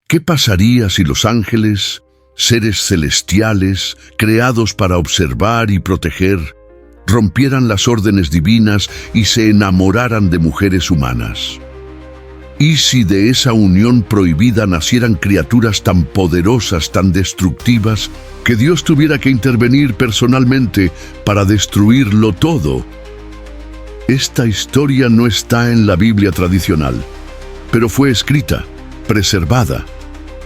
¿Qué pasaría si los ángeles, seres celestiales, creados para observar y proteger, rompieran las órdenes divinas y se enamoraran de mujeres humanas? ¿Y si de esa unión prohibida nacieran criaturas tan poderosas, tan destructivas, que Dios tuviera que intervenir personalmente para destruirlo todo? Esta historia no está en la Biblia tradicional, pero fue escrita, preservada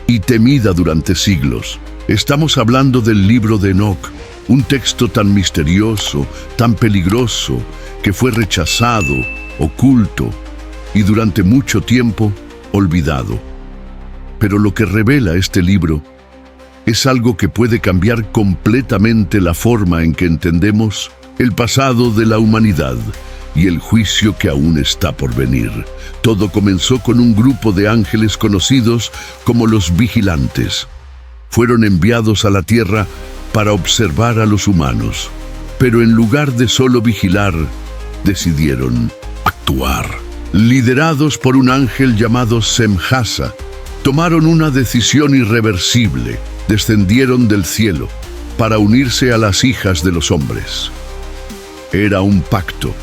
y temida durante siglos. Estamos hablando del libro de Enoc, un texto tan misterioso, tan peligroso, que fue rechazado, oculto y durante mucho tiempo olvidado. Pero lo que revela este libro es algo que puede cambiar completamente la forma en que entendemos el pasado de la humanidad y el juicio que aún está por venir. Todo comenzó con un grupo de ángeles conocidos como los vigilantes. Fueron enviados a la tierra para observar a los humanos, pero en lugar de solo vigilar, decidieron actuar. Liderados por un ángel llamado Semjasa, tomaron una decisión irreversible. Descendieron del cielo para unirse a las hijas de los hombres. Era un pacto,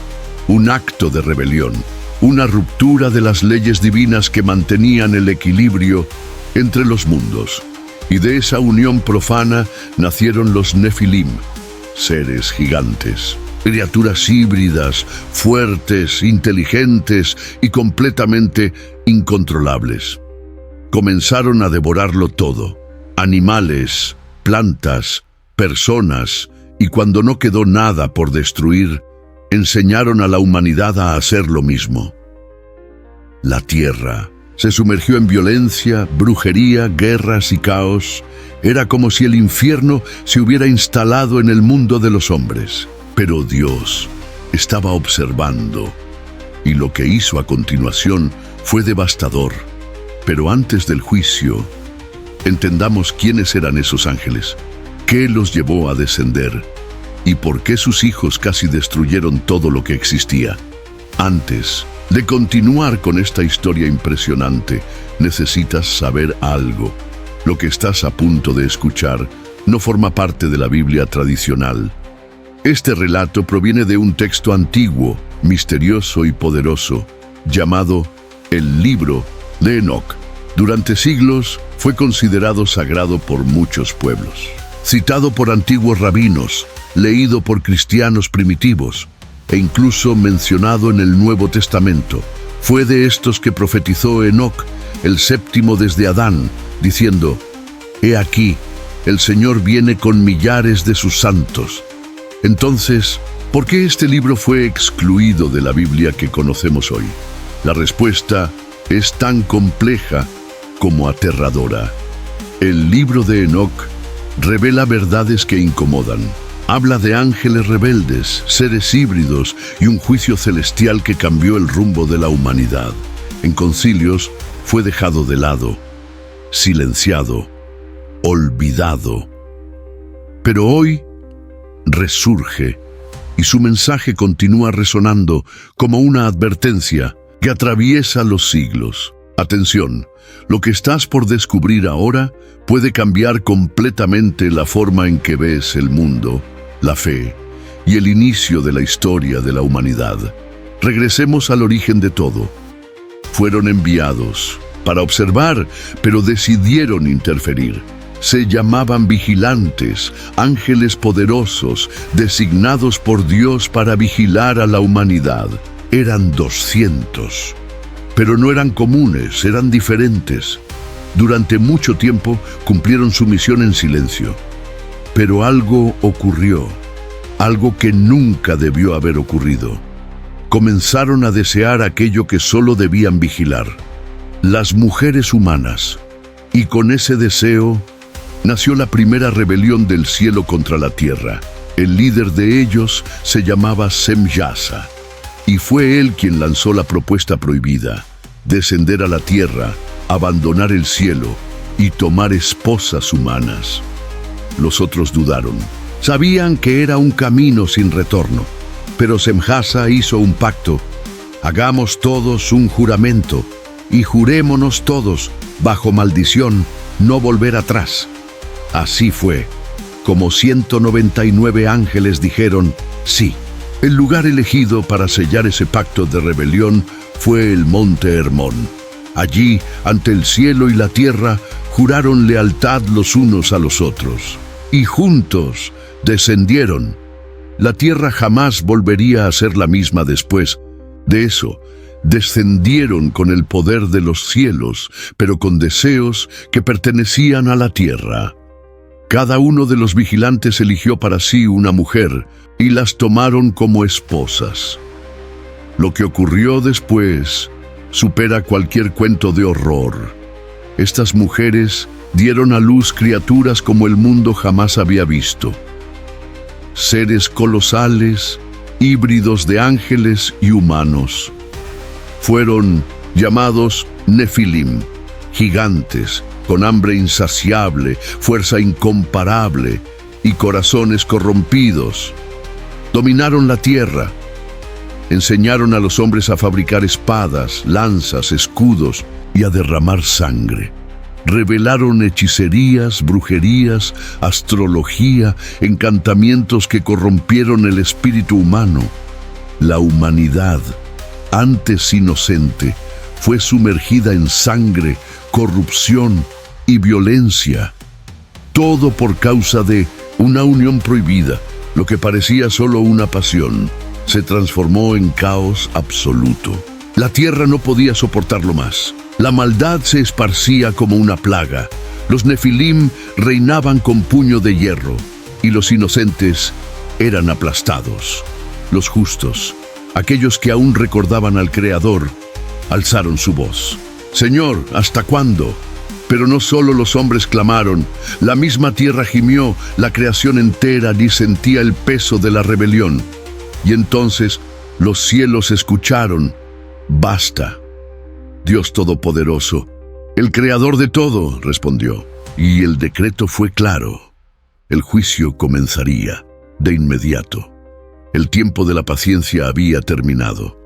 un acto de rebelión, una ruptura de las leyes divinas que mantenían el equilibrio entre los mundos. Y de esa unión profana nacieron los Nefilim, seres gigantes, criaturas híbridas, fuertes, inteligentes y completamente incontrolables. Comenzaron a devorarlo todo: animales, plantas, personas, y cuando no quedó nada por destruir, enseñaron a la humanidad a hacer lo mismo. La tierra se sumergió en violencia, brujería, guerras y caos. Era como si el infierno se hubiera instalado en el mundo de los hombres. Pero Dios estaba observando, y lo que hizo a continuación fue devastador. Pero antes del juicio, entendamos quiénes eran esos ángeles, qué los llevó a descender y por qué sus hijos casi destruyeron todo lo que existía. Antes de continuar con esta historia impresionante, necesitas saber algo. Lo que estás a punto de escuchar no forma parte de la Biblia tradicional. Este relato proviene de un texto antiguo, misterioso y poderoso, llamado el Libro de Enoc. Durante siglos fue considerado sagrado por muchos pueblos. Citado por antiguos rabinos, leído por cristianos primitivos e incluso mencionado en el Nuevo Testamento. Fue de estos que profetizó Enoc, el séptimo desde Adán, diciendo: «He aquí, el Señor viene con millares de sus santos». Entonces, ¿por qué este libro fue excluido de la Biblia que conocemos hoy? La respuesta es tan compleja como aterradora. El libro de Enoc revela verdades que incomodan. Habla de ángeles rebeldes, seres híbridos y un juicio celestial que cambió el rumbo de la humanidad. En concilios fue dejado de lado, silenciado, olvidado. Pero hoy resurge y su mensaje continúa resonando como una advertencia que atraviesa los siglos. Atención, lo que estás por descubrir ahora puede cambiar completamente la forma en que ves el mundo, la fe y el inicio de la historia de la humanidad. Regresemos al origen de todo. Fueron enviados para observar, pero decidieron interferir. Se llamaban vigilantes, ángeles poderosos, designados por Dios para vigilar a la humanidad. Eran 200, pero no eran comunes, eran diferentes. Durante mucho tiempo cumplieron su misión en silencio. Pero algo ocurrió, algo que nunca debió haber ocurrido. Comenzaron a desear aquello que solo debían vigilar: las mujeres humanas. Y con ese deseo nació la primera rebelión del cielo contra la tierra. El líder de ellos se llamaba Semjasa, y fue él quien lanzó la propuesta prohibida: descender a la tierra, abandonar el cielo y tomar esposas humanas. Los otros dudaron. Sabían que era un camino sin retorno. Pero Semjasa hizo un pacto: hagamos todos un juramento y jurémonos todos bajo maldición, no volver atrás. Así fue, como 199 ángeles dijeron sí. El lugar elegido para sellar ese pacto de rebelión fue el monte Hermón. Allí, ante el cielo y la tierra, juraron lealtad los unos a los otros. Y juntos descendieron. La tierra jamás volvería a ser la misma después de eso. Descendieron con el poder de los cielos, pero con deseos que pertenecían a la tierra. Cada uno de los vigilantes eligió para sí una mujer y las tomaron como esposas. Lo que ocurrió después supera cualquier cuento de horror. Estas mujeres dieron a luz criaturas como el mundo jamás había visto. Seres colosales, híbridos de ángeles y humanos. Fueron llamados Nefilim, gigantes, con hambre insaciable, fuerza incomparable y corazones corrompidos. Dominaron la tierra. Enseñaron a los hombres a fabricar espadas, lanzas, escudos y a derramar sangre. Revelaron hechicerías, brujerías, astrología, encantamientos que corrompieron el espíritu humano. La humanidad, antes inocente, fue sumergida en sangre, corrupción y violencia. Todo por causa de una unión prohibida. Lo que parecía solo una pasión se transformó en caos absoluto. La tierra no podía soportarlo más. La maldad se esparcía como una plaga. Los Nefilim reinaban con puño de hierro y los inocentes eran aplastados. Los justos, aquellos que aún recordaban al Creador, alzaron su voz. «Señor, ¿hasta cuándo?» Pero no solo los hombres clamaron, la misma tierra gimió, la creación entera sentía el peso de la rebelión. Y entonces los cielos escucharon: «Basta». Dios Todopoderoso, el Creador de todo, respondió, y el decreto fue claro. El juicio comenzaría de inmediato. El tiempo de la paciencia había terminado.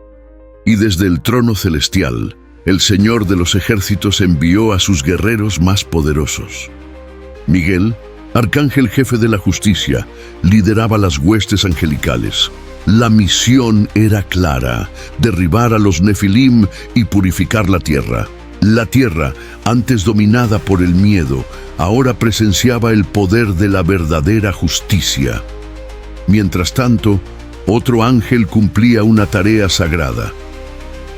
Y desde el trono celestial, el Señor de los ejércitos envió a sus guerreros más poderosos. Miguel, arcángel jefe de la justicia, lideraba las huestes angelicales. La misión era clara: derribar a los Nefilim y purificar la tierra. La tierra, antes dominada por el miedo, ahora presenciaba el poder de la verdadera justicia. Mientras tanto, otro ángel cumplía una tarea sagrada.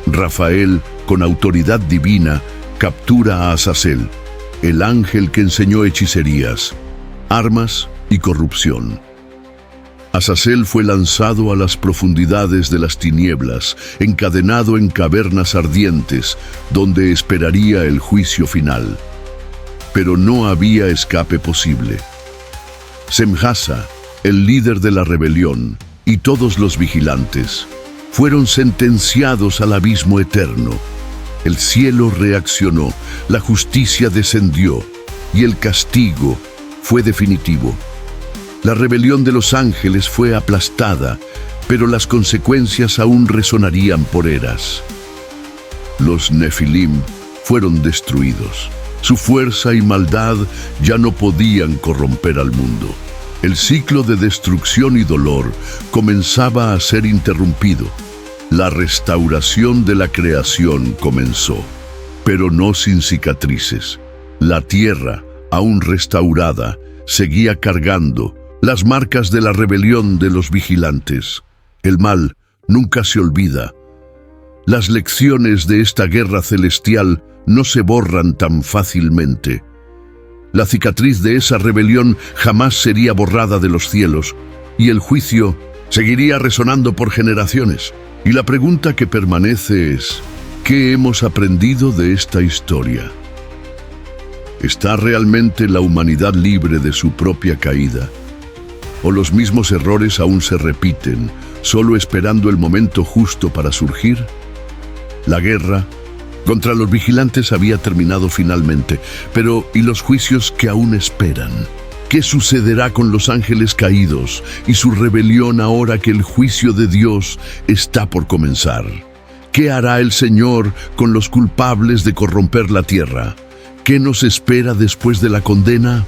Rafael, con autoridad divina, captura a Azazel, el ángel que enseñó hechicerías, armas y corrupción. Azazel fue lanzado a las profundidades de las tinieblas, encadenado en cavernas ardientes, donde esperaría el juicio final. Pero no había escape posible. Semjasa, el líder de la rebelión, y todos los vigilantes, fueron sentenciados al abismo eterno. El cielo reaccionó, la justicia descendió, y el castigo fue definitivo. La rebelión de los ángeles fue aplastada, pero las consecuencias aún resonarían por eras. Los Nefilim fueron destruidos. Su fuerza y maldad ya no podían corromper al mundo. El ciclo de destrucción y dolor comenzaba a ser interrumpido. La restauración de la creación comenzó, pero no sin cicatrices. La tierra, aún restaurada, seguía cargando las marcas de la rebelión de los vigilantes. El mal nunca se olvida. Las lecciones de esta guerra celestial no se borran tan fácilmente. La cicatriz de esa rebelión jamás sería borrada de los cielos, y el juicio seguiría resonando por generaciones. Y la pregunta que permanece es: ¿qué hemos aprendido de esta historia? ¿Está realmente la humanidad libre de su propia caída? ¿O los mismos errores aún se repiten, solo esperando el momento justo para surgir? La guerra contra los vigilantes había terminado finalmente, pero ¿y los juicios que aún esperan? ¿Qué sucederá con los ángeles caídos y su rebelión ahora que el juicio de Dios está por comenzar? ¿Qué hará el Señor con los culpables de corromper la tierra? ¿Qué nos espera después de la condena?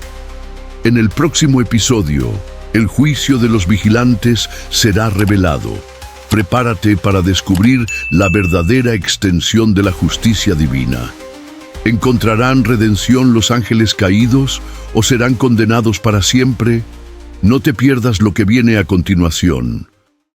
En el próximo episodio, el juicio de los vigilantes será revelado. Prepárate para descubrir la verdadera extensión de la justicia divina. ¿Encontrarán redención los ángeles caídos o serán condenados para siempre? No te pierdas lo que viene a continuación.